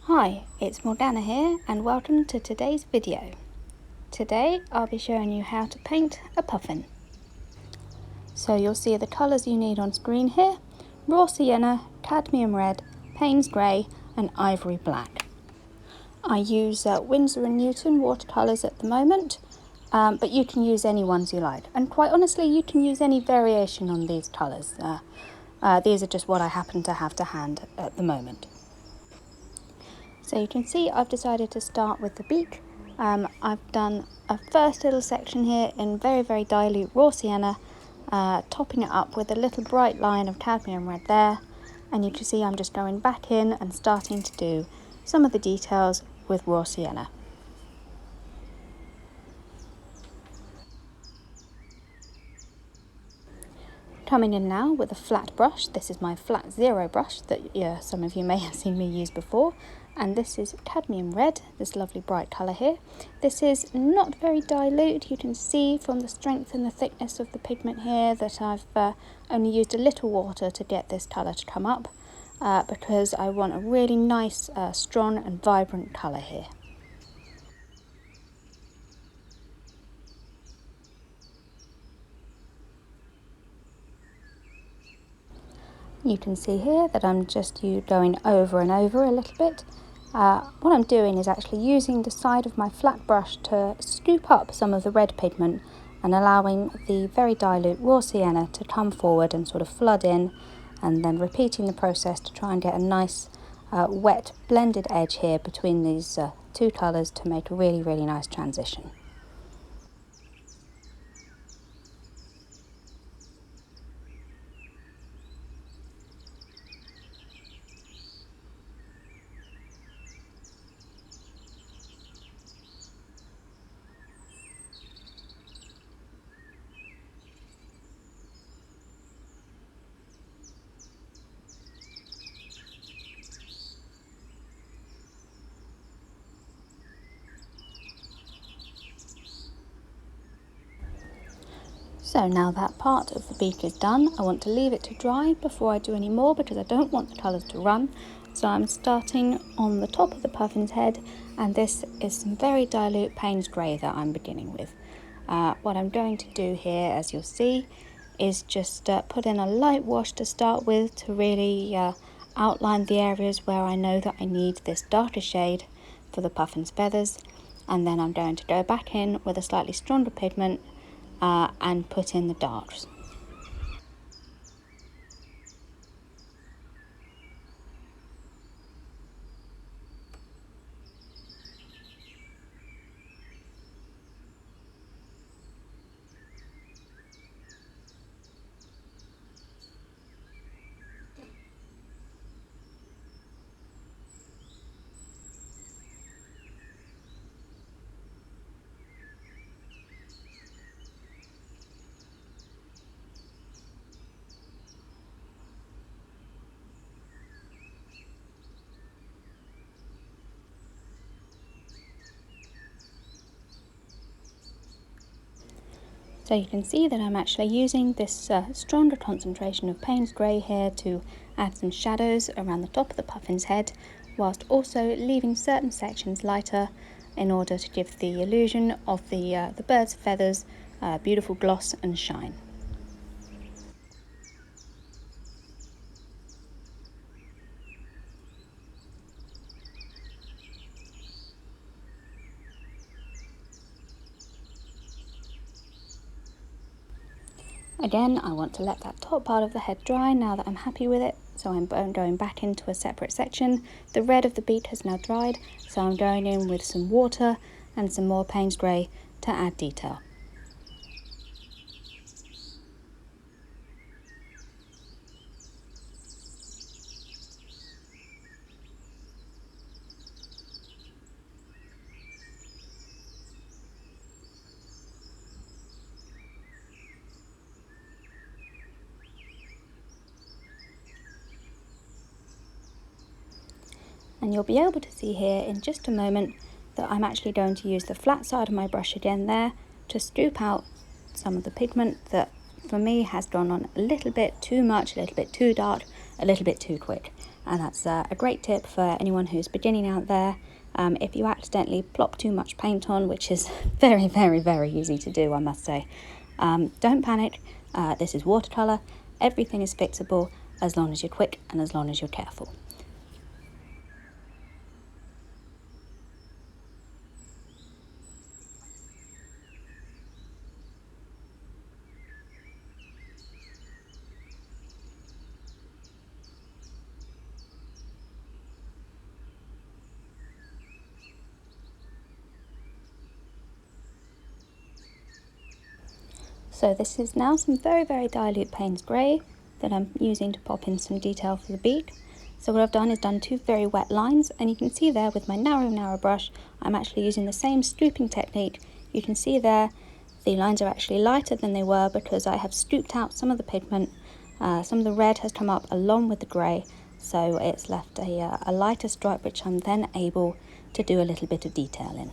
Hi, it's Morgana here and welcome to today's video. Today I'll be showing you how to paint a puffin. So you'll see the colours you need on screen here: raw sienna, cadmium red, Payne's grey and ivory black. I use Winsor & Newton watercolours at the moment, but you can use any ones you like, and quite honestly you can use any variation on these colours. These are just what I happen to have to hand at the moment. So you can see I've decided to start with the beak. I've done a first little section here in very dilute raw sienna, topping it up with a little bright line of cadmium red there, and you can see I'm just going back in and starting to do some of the details with raw sienna. Coming in now with a flat brush. This is my flat 0 brush that some of you may have seen me use before, and this is cadmium red, this lovely bright colour here. This is not very dilute. You can see from the strength and the thickness of the pigment here that I've only used a little water to get this colour to come up, because I want a really nice, strong and vibrant colour here. You can see here that I'm just going over and over a little bit. What I'm doing is actually using the side of my flat brush to scoop up some of the red pigment and allowing the very dilute raw sienna to come forward and sort of flood in, and then repeating the process to try and get a nice wet blended edge here between these two colours to make a really nice transition. So now that part of the beak is done, I want to leave it to dry before I do any more because I don't want the colours to run. So I'm starting on the top of the puffin's head, and this is some very dilute Payne's grey that I'm beginning with. What I'm going to do here, as you'll see, is just put in a light wash to start with to really outline the areas where I know that I need this darker shade for the puffin's feathers, and then I'm going to go back in with a slightly stronger pigment and put in the darks. So you can see that I'm actually using this stronger concentration of Payne's grey here to add some shadows around the top of the puffin's head, whilst also leaving certain sections lighter in order to give the illusion of the bird's feathers beautiful gloss and shine. Again, I want to let that top part of the head dry now that I'm happy with it, so I'm going back into a separate section. The red of the beak has now dried, so I'm going in with some water and some more Payne's grey to add detail. And you'll be able to see here in just a moment that I'm actually going to use the flat side of my brush again there to scoop out some of the pigment that for me has gone on a little bit too much, a little bit too dark, a little bit too quick. and that's a great tip for anyone who's beginning out there. If you accidentally plop too much paint on, which is very, very, very easy to do, I must say, don't panic. This is watercolour. Everything is fixable as long as you're quick and as long as you're careful. So this is now some very, very dilute Payne's Grey that I'm using to pop in some detail for the beak. So what I've done is done two very wet lines, and you can see there with my narrow brush, I'm actually using the same scooping technique. You can see there the lines are actually lighter than they were because I have scooped out some of the pigment. Some of the red has come up along with the grey, so it's left a lighter stripe which I'm then able to do a little bit of detail in.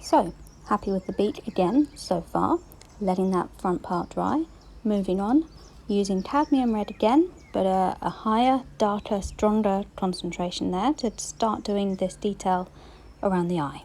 So, happy with the beak again so far, letting that front part dry. Moving on, using Cadmium Red again, but a higher, darker, stronger concentration there to start doing this detail around the eye.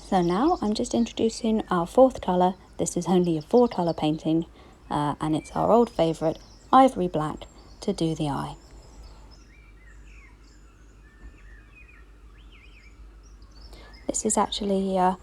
So now I'm just introducing our fourth colour. This is only a 4-colour painting, and it's our old favourite, Ivory Black, to do the eye. This is actually a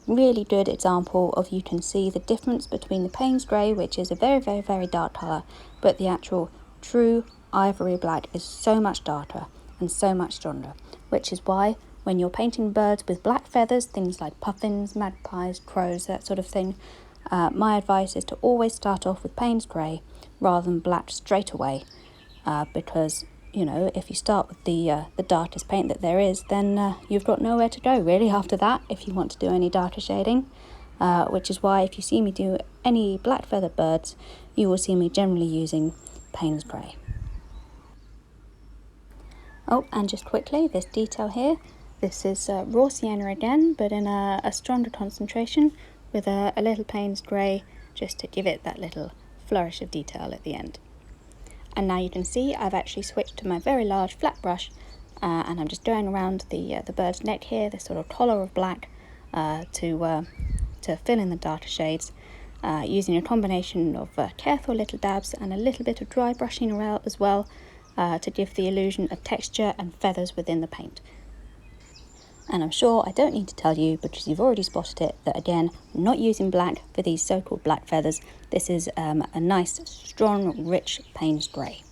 really good example of, you can see the difference between the Payne's Grey, which is a very, very, very dark colour, but the actual true Ivory Black is so much darker and so much stronger, which is why when you're painting birds with black feathers, things like puffins, magpies, crows, that sort of thing, my advice is to always start off with Payne's Grey rather than black straight away, because you know, if you start with the darkest paint that there is, then you've got nowhere to go really after that if you want to do any darker shading, which is why if you see me do any black feathered birds, you will see me generally using Payne's Grey. Oh, and just quickly, this detail here, this is raw Sienna again, but in a stronger concentration with a little Payne's Grey, just to give it that little flourish of detail at the end. And now you can see I've actually switched to my very large flat brush, and I'm just going around the bird's neck here, this sort of collar of black, to fill in the darker shades, using a combination of careful little dabs and a little bit of dry brushing around as well, to give the illusion of texture and feathers within the paint. And I'm sure I don't need to tell you, because you've already spotted it, that again, I'm not using black for these so-called black feathers. This is a nice, strong, rich Payne's Grey.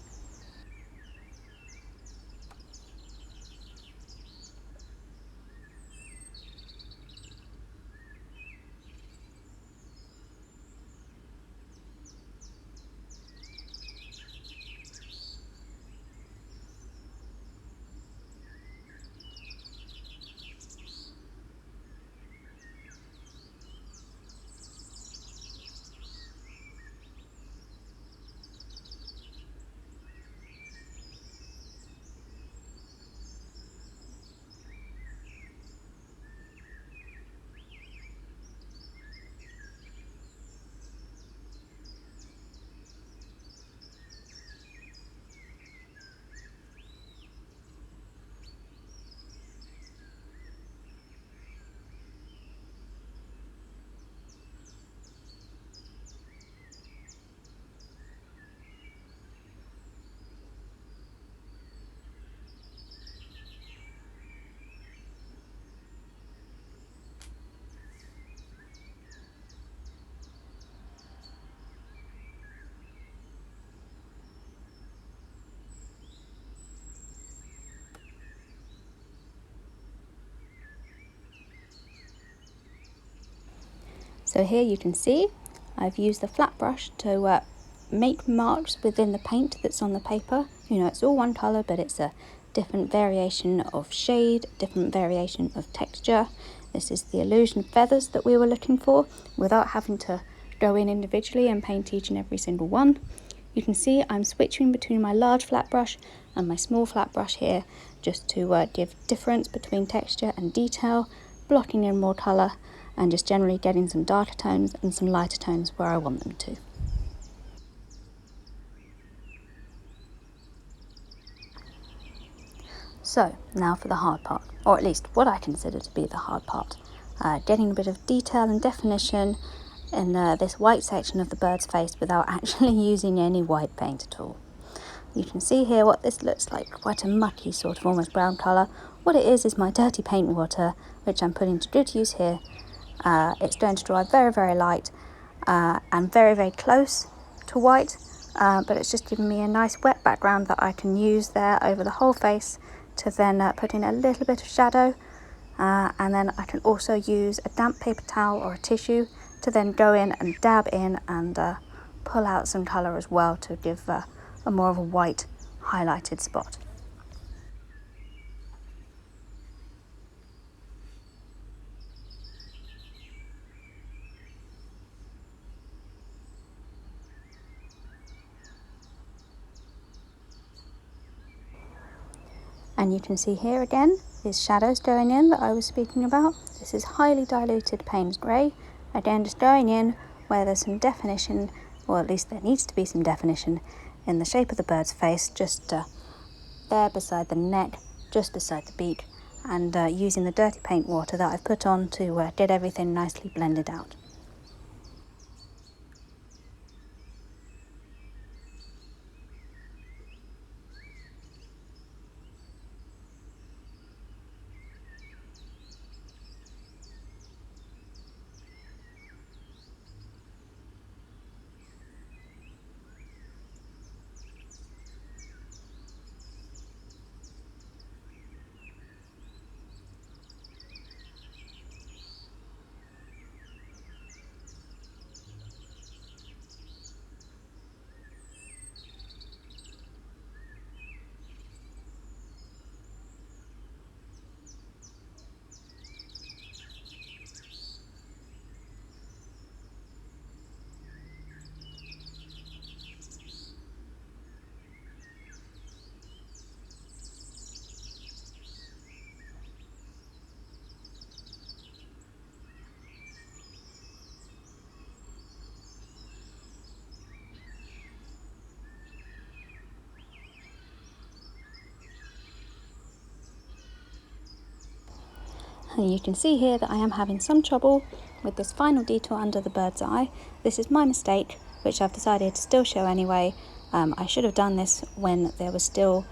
So here you can see I've used the flat brush to make marks within the paint that's on the paper. You know, it's all one colour, but it's a different variation of shade, different variation of texture. This is the illusion of feathers that we were looking for, without having to go in individually and paint each and every single one. You can see I'm switching between my large flat brush and my small flat brush here, just to give difference between texture and detail, blocking in more colour, and just generally getting some darker tones and some lighter tones where I want them to. So now for the hard part, or at least what I consider to be the hard part, getting a bit of detail and definition in this white section of the bird's face without actually using any white paint at all. You can see here what this looks like, quite a mucky sort of almost brown colour. What it is my dirty paint water, which I'm putting to good use here. It's going to dry very, very light and very, very close to white, but it's just giving me a nice wet background that I can use there over the whole face to then put in a little bit of shadow, and then I can also use a damp paper towel or a tissue to then go in and dab in and pull out some colour as well to give a more of a white highlighted spot. And you can see here again, these shadows going in that I was speaking about. This is highly diluted Payne's Grey. Again, just going in where there's some definition, or at least there needs to be some definition in the shape of the bird's face, just there beside the neck, just beside the beak, and using the dirty paint water that I've put on to get everything nicely blended out. And you can see here that I am having some trouble with this final detail under the bird's eye. This is my mistake, which I've decided to still show anyway. I should have done this when there was still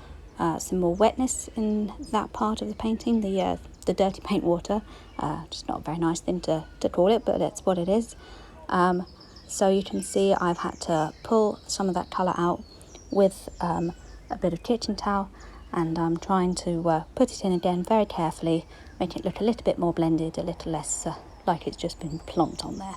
some more wetness in that part of the painting, the dirty paint water. Just not a very nice thing to call it, but that's what it is. So you can see I've had to pull some of that colour out with a bit of kitchen towel, and I'm trying to put it in again very carefully, make it look a little bit more blended, a little less like it's just been plonked on there.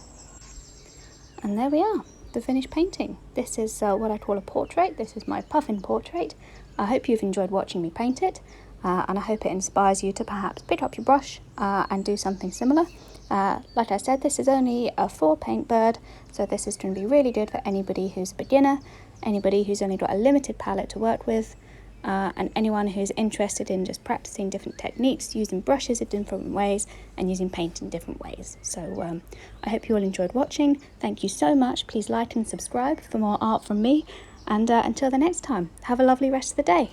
And there we are, the finished painting. This is what I call a portrait. This is my Puffin portrait. I hope you've enjoyed watching me paint it, and I hope it inspires you to perhaps pick up your brush and do something similar. Like I said, this is only a 4-paint bird, so this is going to be really good for anybody who's a beginner, anybody who's only got a limited palette to work with, and anyone who's interested in just practicing different techniques, using brushes in different ways and using paint in different ways. So I hope you all enjoyed watching. Thank you so much. Please like and subscribe for more art from me, and until the next time, have a lovely rest of the day.